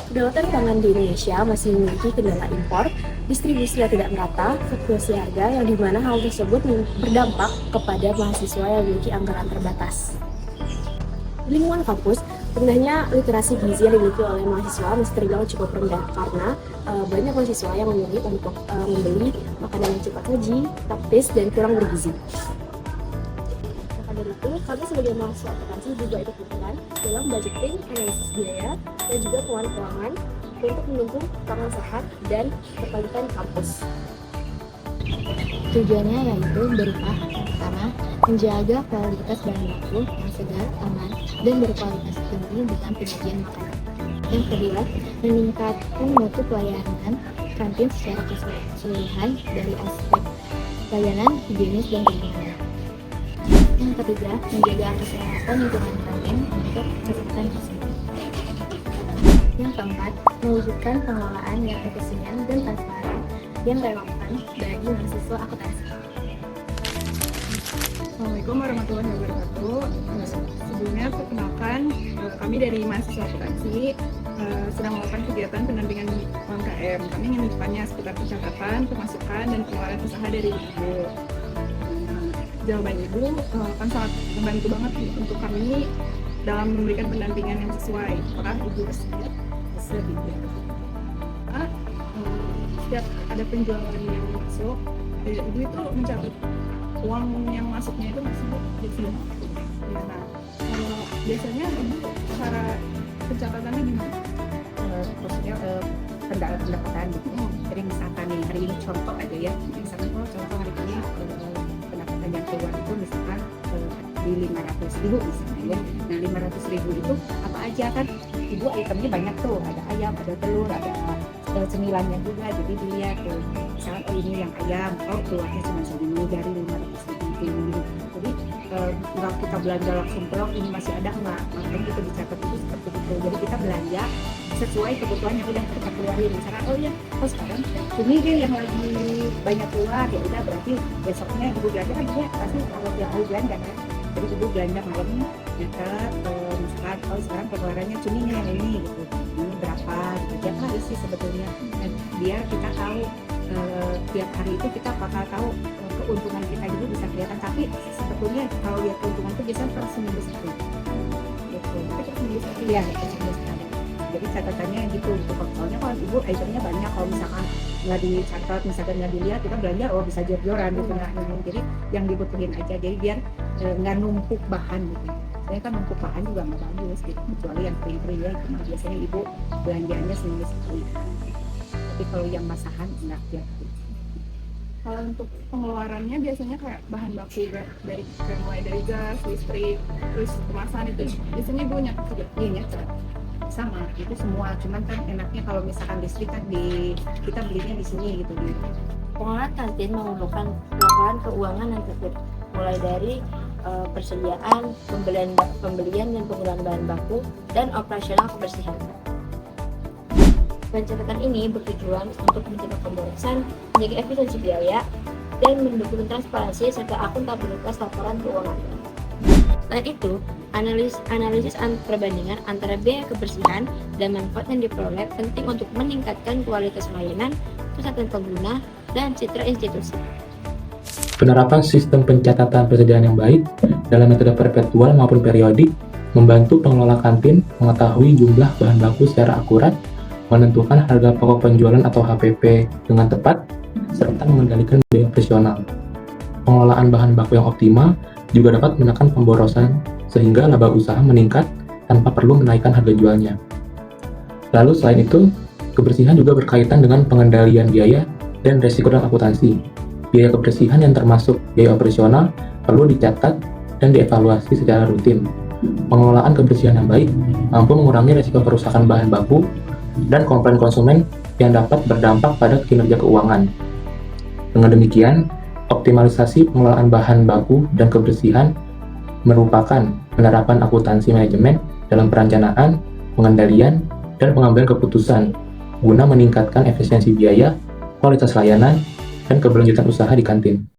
Kedaulatan pangan di Indonesia masih memiliki kendala impor, distribusi yang tidak merata, fluktuasi harga yang dimana hal tersebut berdampak kepada mahasiswa yang memiliki anggaran terbatas. Di lingkungan kampus, rendahnya literasi gizi yang dimiliki oleh mahasiswa masih terbilang cukup rendah karena banyak mahasiswa yang memilih untuk membeli makanan yang cepat saji, praktis, dan kurang bergizi. Maka dari itu, kami sebagai mahasiswa akuntansi juga ikut berperan dalam budgeting, analisis biaya, dan juga pengelolaan keuangan untuk mendukung pangan sehat dan berkelanjutan di kampus. Tujuannya yaitu berupa yang pertama, menjaga kualitas bahan baku yang segar, aman, dan berkualitas tinggi dengan penyajian makanan. Yang kedua, meningkatkan mutu pelayanan kantin secara keseluruhan dari aspek layanan, higienis, dan kenyamanan. Yang ketiga, menjaga kesehatan lingkungan kantin untuk kesehatan bersih. Yang keempat, mewujudkan pengelolaan yang efisien dan transparan yang relevan bagi mahasiswa akuntansi. Assalamualaikum warahmatullahi wabarakatuh. Sebelumnya perkenalkan, kami dari mahasiswa akuntansi sedang melakukan kegiatan pendampingan UMKM. Kami ingin menjelaskannya seputar pencatatan, pemasukan, dan pengeluaran usaha dari Ibu. Jawaban Ibu akan sangat membantu banget untuk kami dalam memberikan pendampingan yang sesuai. Apakah Ibu bersedia? Setiap ada penjualan yang masuk, Ibu itu mencatat uang yang masuknya itu masuk di sini. Nah, biasanya Ibu cara pencatatannya gimana? Maksudnya pendapatan gitu. Jadi misalkan nih hari ini contoh aja ya, misalkan contoh hari ini pendapatan yang keluar itu misalkan di 500.000 misalnya ya. Nah 500.000 itu apa aja kan? Ibu itemnya banyak tuh, ada ayam, ada telur, ada cemilannya juga. Jadi dilihat tuh, misalkan oh ini yang ayam, oh keluarnya cuma segini dari 500.000. Jadi nggak kita belanja langsung pelok ini masih ada nggak? Makanya kita dicatat itu seperti itu. Jadi kita belanja sesuai kebutuhan yang udah kita keluarin. Misalkan oh ya, oh sekarang ini deh yang lagi banyak keluar, ya udah berarti besoknya ibu belanja kan dia pasti kalau tiap hari belanja kan. Jadi ibu belanja malam nyatet misalkan oh sekarang pengeluarannya cumi yang ini gitu, ini berapa gitu. Tiap hari sih sebetulnya, dan biar kita tahu tiap hari itu kita bakal tahu keuntungan kita juga bisa kelihatan. Tapi sebetulnya kalau lihat keuntungan itu biasanya per seminggu sekali gitu. Iya, seminggu sekali. Jadi catatannya gitu. Soalnya kalau ibu itemnya banyak, kalau misalkan nggak dicatat, misalkan nggak dilihat, kita belanja oh bisa jor-joran gitu. Jadi yang dibutuhin aja. Jadi biar nggak numpuk bahan gitu. Saya kan numpuk bahan juga nggak bagus gitu. Kecuali yang free ya, itu biasanya ibu belanjanya seminggu sekali. Tapi kalau yang masakan enggak tiap hari. Kalau untuk pengeluarannya biasanya kayak bahan baku dari mulai dari gas, listrik, terus kemasan itu biasanya Ibu nyatet juga. Iya nyatet. Sama itu semua, cuman kan enaknya kalau misalkan listrik kan kita belinya di sini gitu. Pengelolaan kantin memerlukan laporan keuangan yang tertib, mulai dari persediaan, pembelian dan penggunaan bahan baku, dan operasional kebersihan. Pencatatan ini bertujuan untuk mencegah pemborosan, menjaga efisiensi biaya, dan mendukung transparansi serta akuntabilitas laporan keuangan. Selain itu, analisis perbandingan antara biaya kebersihan dan manfaat yang diperoleh penting untuk meningkatkan kualitas layanan, kesehatan pengguna, dan citra institusi. Penerapan sistem pencatatan persediaan yang baik dalam metode perpetual maupun periodik membantu pengelola kantin mengetahui jumlah bahan baku secara akurat, menentukan harga pokok penjualan atau HPP dengan tepat, serta mengendalikan biaya operasional. Pengelolaan bahan baku yang optimal juga dapat menekan pemborosan sehingga laba usaha meningkat tanpa perlu menaikkan harga jualnya. Lalu selain itu, kebersihan juga berkaitan dengan pengendalian biaya dan resiko dalam akuntansi. Biaya kebersihan yang termasuk biaya operasional perlu dicatat dan dievaluasi secara rutin. Pengelolaan kebersihan yang baik mampu mengurangi resiko kerusakan bahan baku dan komplain konsumen yang dapat berdampak pada kinerja keuangan. Dengan demikian, optimalisasi pengelolaan bahan baku dan kebersihan merupakan penerapan akuntansi manajemen dalam perencanaan, pengendalian, dan pengambilan keputusan guna meningkatkan efisiensi biaya, kualitas layanan, dan keberlanjutan usaha di kantin.